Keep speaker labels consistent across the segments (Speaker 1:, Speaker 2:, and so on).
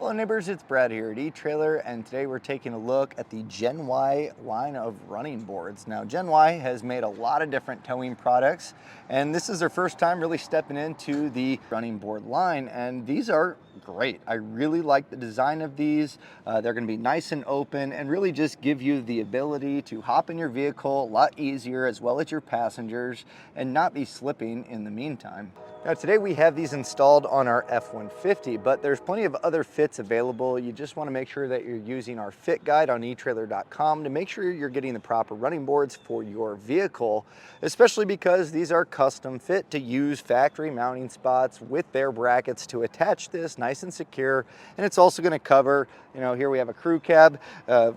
Speaker 1: Hello neighbors, it's Brad here at eTrailer, and today we're taking a look at the Gen-Y line of running boards. Now Gen-Y has made a lot of different towing products, and this is their first time really stepping into the running board line, and these are great. I really like the design of these. They're going to be nice and open and really just give you the ability to hop in your vehicle a lot easier, as well as your passengers, and not be slipping in the meantime. Now today we have these installed on our F-150, but there's plenty of other fits available. You just want to make sure that you're using our fit guide on etrailer.com to make sure you're getting the proper running boards for your vehicle, especially because these are custom fit to use factory mounting spots with their brackets to attach this nice and secure. And it's also going to cover, here we have a crew cab.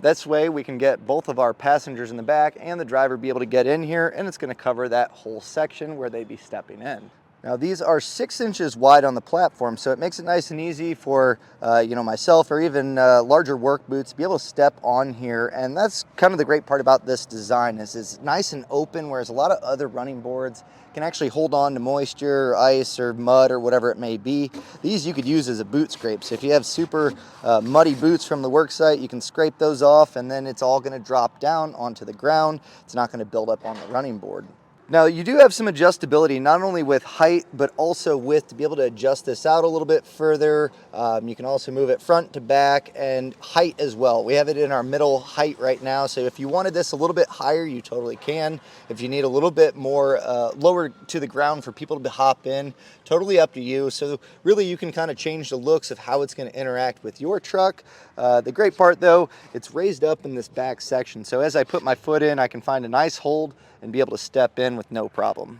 Speaker 1: This way we can get both of our passengers in the back and the driver be able to get in here, and it's going to cover that whole section where they'd be stepping in. Now these are 6 inches wide on the platform, so it makes it nice and easy for myself or even larger work boots to be able to step on here. And that's kind of the great part about this design is it's nice and open, whereas a lot of other running boards can actually hold on to moisture or ice or mud or whatever it may be. These you could use as a boot scrape. So if you have super muddy boots from the work site, you can scrape those off, and then it's all going to drop down onto the ground. It's not going to build up on the running board. Now you do have some adjustability, not only with height, but also width, to be able to adjust this out a little bit further. You can also move it front to back, and height as well. We have it in our middle height right now, so if you wanted this a little bit higher, you totally can. If you need a little bit more lower to the ground for people to hop in, totally up to you. So really you can kind of change the looks of how it's going to interact with your truck. The great part though, it's raised up in this back section, so as I put my foot in, I can find a nice hold and be able to step in with no problem.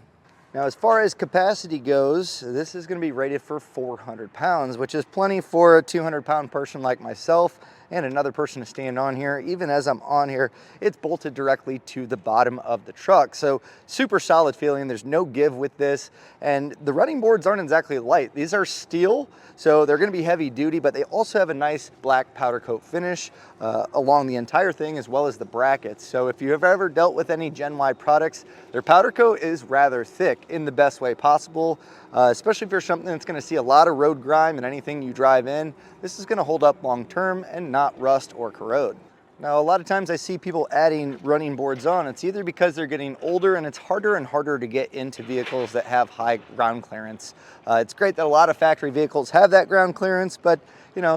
Speaker 1: Now as far as capacity goes, this is going to be rated for 400 pounds, which is plenty for a 200-pound person like myself and another person to stand on here. Even as I'm on here, it's bolted directly to the bottom of the truck. So super solid feeling. There's no give with this. And the running boards aren't exactly light. These are steel, so they're going to be heavy duty, but they also have a nice black powder coat finish along the entire thing, as well as the brackets. So if you have ever dealt with any Gen-Y products, their powder coat is rather thick in the best way possible, especially if you're something that's going to see a lot of road grime and anything you drive in. This is going to hold up long term and not rust or corrode. Now, a lot of times I see people adding running boards on. It's either because they're getting older and it's harder and harder to get into vehicles that have high ground clearance. It's great that a lot of factory vehicles have that ground clearance, but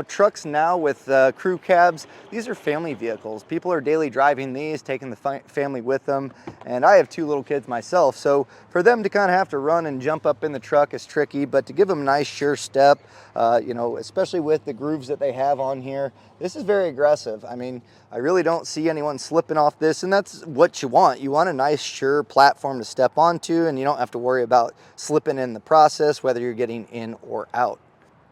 Speaker 1: trucks now with crew cabs, these are family vehicles. People are daily driving these, taking the family with them, and I have 2 little kids myself, so for them to kind of have to run and jump up in the truck is tricky, but to give them a nice sure step, especially with the grooves that they have on here, this is very aggressive. I mean, I really don't see anyone slipping off this, and that's what you want. You want a nice sure platform to step onto, and you don't have to worry about slipping in the process, whether you're getting in or out.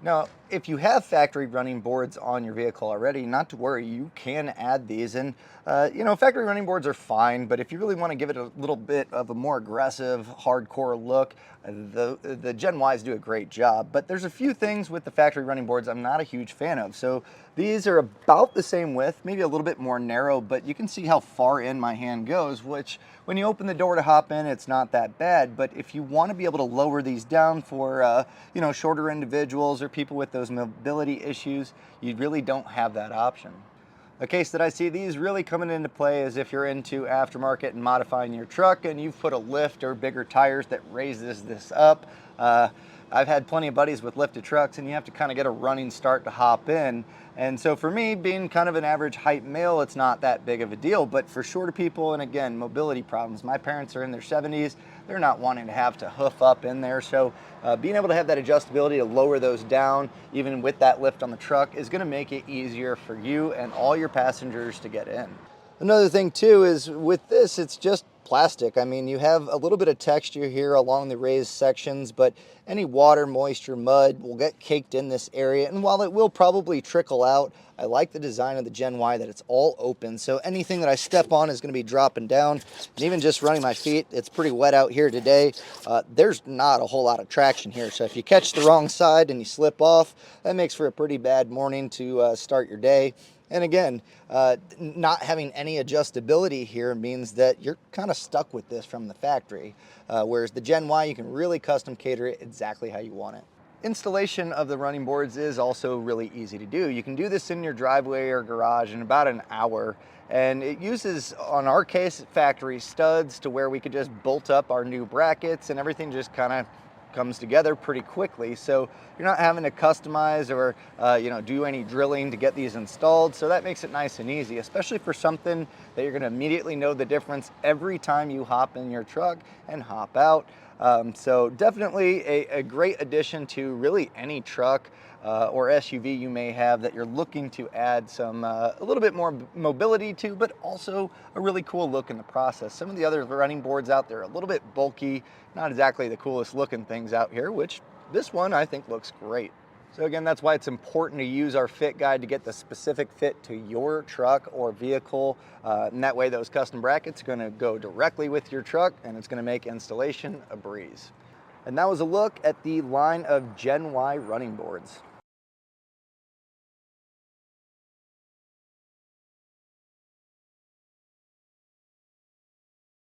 Speaker 1: Now, if you have factory running boards on your vehicle already, not to worry, you can add these. And, factory running boards are fine, but if you really want to give it a little bit of a more aggressive, hardcore look, the Gen-Ys do a great job. But there's a few things with the factory running boards I'm not a huge fan of. So these are about the same width, maybe a little bit more narrow, but you can see how far in my hand goes, which when you open the door to hop in, it's not that bad. But if you want to be able to lower these down for, shorter individuals or people with those mobility issues, you really don't have that option. A case that I see these really coming into play is if you're into aftermarket and modifying your truck and you've put a lift or bigger tires that raises this up. I've had plenty of buddies with lifted trucks, and you have to kind of get a running start to hop in. And so for me, being kind of an average height male, it's not that big of a deal. But for shorter people, and again, mobility problems, my parents are in their 70s, they're not wanting to have to hoof up in there. So being able to have that adjustability to lower those down, even with that lift on the truck, is going to make it easier for you and all your passengers to get in. Another thing too is with this, it's just plastic. I mean, you have a little bit of texture here along the raised sections, but any water, moisture, mud will get caked in this area. And while it will probably trickle out, I like the design of the Gen-Y that it's all open. So anything that I step on is going to be dropping down. And even just running my feet, it's pretty wet out here today. There's not a whole lot of traction here. So if you catch the wrong side and you slip off, that makes for a pretty bad morning to start your day. And again, not having any adjustability here means that you're kind of stuck with this from the factory. Whereas the Gen-Y, you can really custom cater it exactly how you want it. Installation of the running boards is also really easy to do. You can do this in your driveway or garage in about an hour, and it uses, on our case, factory studs to where we could just bolt up our new brackets and everything just kind of comes together pretty quickly. So you're not having to customize or do any drilling to get these installed. So that makes it nice and easy, especially for something that you're going to immediately know the difference every time you hop in your truck and hop out. So definitely a great addition to really any truck or SUV you may have that you're looking to add some a little bit more mobility to, but also a really cool look in the process. Some of the other running boards out there are a little bit bulky, not exactly the coolest looking things out here, which this one I think looks great. So again, that's why it's important to use our fit guide to get the specific fit to your truck or vehicle. And that way those custom brackets are gonna go directly with your truck and it's gonna make installation a breeze. And that was a look at the line of Gen-Y running boards.